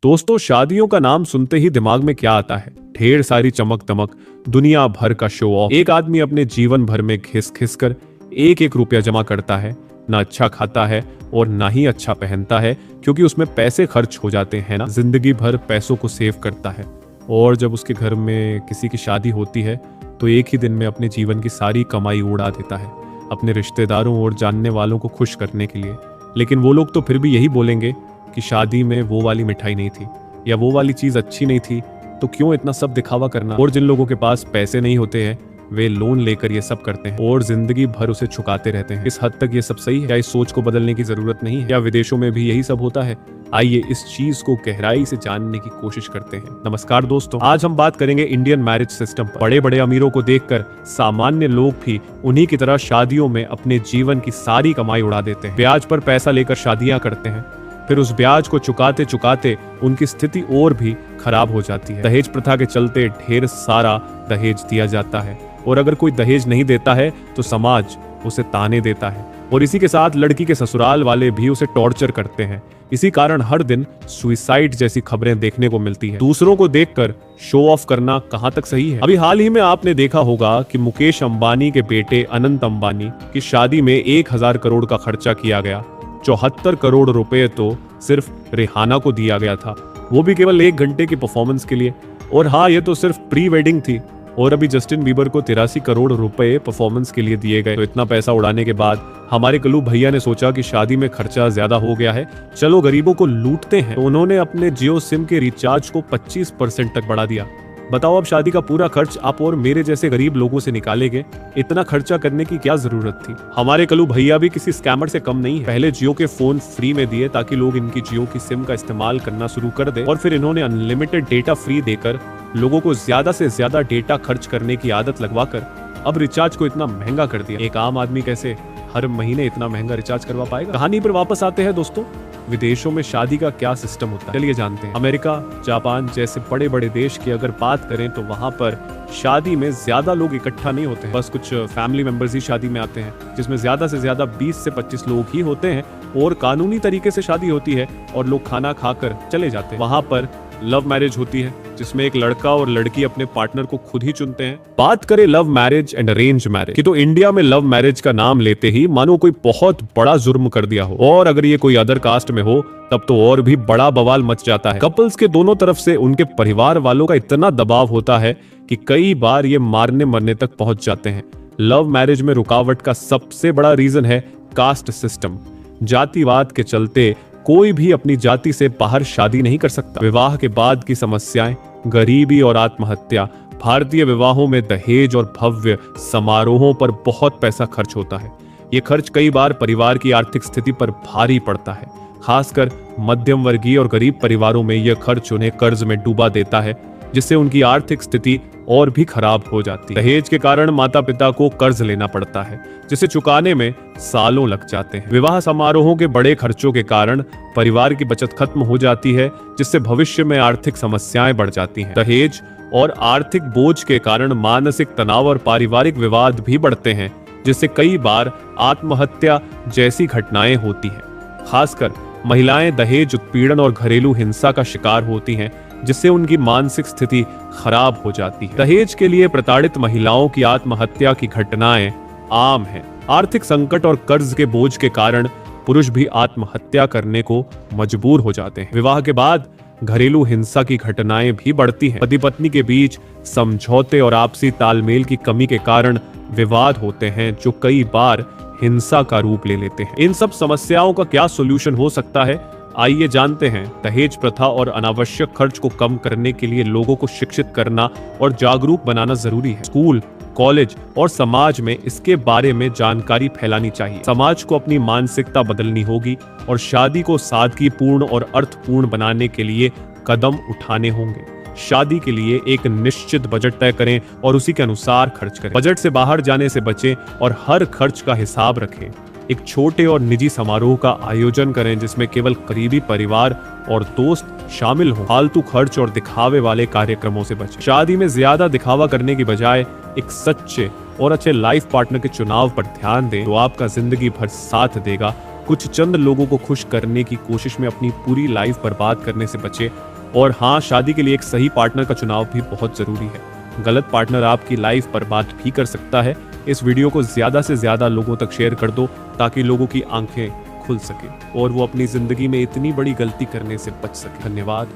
दोस्तों, शादियों का नाम सुनते ही दिमाग में क्या आता है? ढेर सारी चमक दमक, दुनिया भर का शो ऑफ। एक आदमी अपने जीवन भर में घिस घिस कर एक एक रुपया जमा करता है, ना अच्छा खाता है और ना ही अच्छा पहनता है, क्योंकि उसमें पैसे खर्च हो जाते हैं ना। जिंदगी भर पैसों को सेव करता है और जब उसके घर में किसी की शादी होती है तो एक ही दिन में अपने जीवन की सारी कमाई उड़ा देता है अपने रिश्तेदारों और जानने वालों को खुश करने के लिए। लेकिन वो लोग तो फिर भी यही बोलेंगे कि शादी में वो वाली मिठाई नहीं थी या वो वाली चीज अच्छी नहीं थी, तो क्यों इतना सब दिखावा करना। और जिन लोगों के पास पैसे नहीं होते हैं वे लोन लेकर ये सब करते हैं और जिंदगी भर उसे चुकाते रहते हैं। इस हद तक ये सब सही है? क्या इस सोच को बदलने की जरूरत नहीं है? क्या विदेशों में भी यही सब होता है? आइए इस चीज को गहराई से जानने की कोशिश करते हैं। नमस्कार दोस्तों, आज हम बात करेंगे इंडियन मैरिज सिस्टम पर। बड़े बड़े अमीरों को देखकर सामान्य लोग भी उन्हीं की तरह शादियों में अपने जीवन की सारी कमाई उड़ा देते हैं। ब्याज पर पैसा लेकर शादियां करते हैं, फिर उस ब्याज को चुकाते चुकाते उनकी स्थिति और भी खराब हो जाती है। दहेज प्रथा के चलते ढेर सारा दहेज दिया जाता है और अगर कोई दहेज नहीं देता है तो समाज उसे ताने देता है और इसी के साथ लड़की के ससुराल वाले भी उसे टॉर्चर करते हैं। इसी कारण हर दिन सुसाइड जैसी खबरें देखने को मिलती है। दूसरों को देखकर शो ऑफ करना कहां तक सही है? अभी हाल ही में आपने देखा होगा कि मुकेश अंबानी के बेटे अनंत अंबानी की शादी में 1000 करोड़ का खर्चा किया गया। 74 करोड़ रुपए तो सिर्फ रिहाना को दिया गया था, वो भी केवल 1 घंटे की परफॉर्मेंस के लिए। और हाँ, ये तो सिर्फ प्री वेडिंग थी। और अभी जस्टिन बीबर को 83 करोड़ रुपए परफॉर्मेंस के लिए दिए गए। तो इतना पैसा उड़ाने के बाद हमारे कल्लू भैया ने सोचा कि शादी में खर्चा ज्यादा हो गया है, चलो गरीबों को लूटते हैं। तो उन्होंने अपने जियो सिम के रिचार्ज को 25% तक बढ़ा दिया। बताओ, अब शादी का पूरा खर्च आप और मेरे जैसे गरीब लोगों से निकालेंगे? इतना खर्चा करने की क्या जरूरत थी? हमारे कल्लू भैया भी किसी स्कैमर से कम नहीं है। पहले जियो के फोन फ्री में दिए ताकि लोग इनकी जियो की सिम का इस्तेमाल करना शुरू कर दें, और फिर इन्होंने अनलिमिटेड डेटा फ्री देकर लोगों को ज्यादा से ज्यादा डेटा खर्च करने की आदत लगवाकर अब रिचार्ज को इतना महंगा कर दिया। एक आम आदमी कैसे हर महीने इतना महंगा रिचार्ज करवा पाएगा? कहानी पर वापस आते हैं दोस्तों, विदेशों में शादी का क्या सिस्टम होता है, चलिए जानते हैं। अमेरिका, जापान जैसे बड़े बड़े देश की अगर बात करें तो वहां पर शादी में ज्यादा लोग इकट्ठा नहीं होते हैं, बस कुछ फैमिली मेंबर्स ही शादी में आते हैं, जिसमें ज्यादा से ज्यादा 20 से 25 लोग ही होते हैं और कानूनी तरीके से शादी होती है और लोग खाना खाकर चले जाते हैं। वहां पर लव मैरिज होती है, जिसमें एक लड़का और लड़की अपने पार्टनर को खुद ही चुनते हैं। बात करें love marriage and arrange marriage की, तो इंडिया में लव मैरिज का नाम लेते ही मानो कोई बहुत बड़ा जुर्म कर दिया हो, और अगर ये कोई अदर कास्ट में हो तब तो और भी बड़ा बवाल मच जाता है। कपल्स के दोनों तरफ से उनके परिवार वालों का इतना दबाव होता है कि कई बार ये मारने मरने तक पहुंच जाते हैं। लव मैरिज में रुकावट का सबसे बड़ा रीजन है कास्ट सिस्टम। जातिवाद के चलते कोई भी अपनी जाति से बाहर शादी नहीं कर सकता। विवाह के बाद की समस्याएं, गरीबी और आत्महत्या। भारतीय विवाहों में दहेज और भव्य समारोहों पर बहुत पैसा खर्च होता है। ये खर्च कई बार परिवार की आर्थिक स्थिति पर भारी पड़ता है। खासकर मध्यम वर्गीय और गरीब परिवारों में यह खर्च उन्हें कर्ज में डुबा देता है, जिससे उनकी आर्थिक स्थिति और भी खराब हो जाती है। दहेज के कारण माता पिता को कर्ज लेना पड़ता है, जिसे चुकाने में सालों लग जाते हैं। विवाह समारोहों के बड़े खर्चों के कारण परिवार की बचत खत्म हो जाती है, जिससे भविष्य में आर्थिक समस्याएं बढ़ जाती हैं। दहेज और आर्थिक बोझ के कारण मानसिक तनाव और पारिवारिक विवाद भी बढ़ते हैं, जिससे कई बार आत्महत्या जैसी घटनाएं होती हैं। खासकर महिलाएं दहेज उत्पीड़न और घरेलू हिंसा का शिकार होती हैं, जिससे उनकी मानसिक स्थिति खराब हो जाती है। दहेज के लिए प्रताड़ित महिलाओं की आत्महत्या की घटनाएं आम हैं। आर्थिक संकट और कर्ज के बोझ के कारण पुरुष भी आत्महत्या करने को मजबूर हो जाते हैं। विवाह के बाद घरेलू हिंसा की घटनाएं भी बढ़ती हैं। पति पत्नी के बीच समझौते और आपसी तालमेल की कमी के कारण विवाद होते हैं, जो कई बार हिंसा का रूप ले लेते हैं। इन सब समस्याओं का क्या सोल्यूशन हो सकता है, आइए जानते हैं। दहेज प्रथा और अनावश्यक खर्च को कम करने के लिए लोगों को शिक्षित करना और जागरूक बनाना जरूरी है। स्कूल, कॉलेज और समाज में इसके बारे में जानकारी फैलानी चाहिए। समाज को अपनी मानसिकता बदलनी होगी और शादी को सादगीपूर्ण और अर्थपूर्ण बनाने के लिए कदम उठाने होंगे। शादी के लिए एक निश्चित बजट तय करें और उसी के अनुसार खर्च करें। बजट से बाहर जाने से बचें और हर खर्च का हिसाब रखें। एक छोटे और निजी समारोह का आयोजन करें, जिसमें केवल करीबी परिवार और दोस्त शामिल हों। फालतू खर्च और दिखावे वाले कार्यक्रमों से बचें। शादी में ज्यादा दिखावा करने की बजाय एक सच्चे और अच्छे लाइफ पार्टनर के चुनाव पर ध्यान दें, जो आपका जिंदगी भर साथ देगा। कुछ चंद लोगों को खुश करने की कोशिश में अपनी पूरी लाइफ बर्बाद करने से बचे और हाँ, शादी के लिए एक सही पार्टनर का चुनाव भी बहुत जरूरी है। गलत पार्टनर आपकी लाइफ बर्बाद भी कर सकता है। इस वीडियो को ज्यादा से ज्यादा लोगों तक शेयर कर दो ताकि लोगों की आंखें खुल सके और वो अपनी जिंदगी में इतनी बड़ी गलती करने से बच सके। धन्यवाद।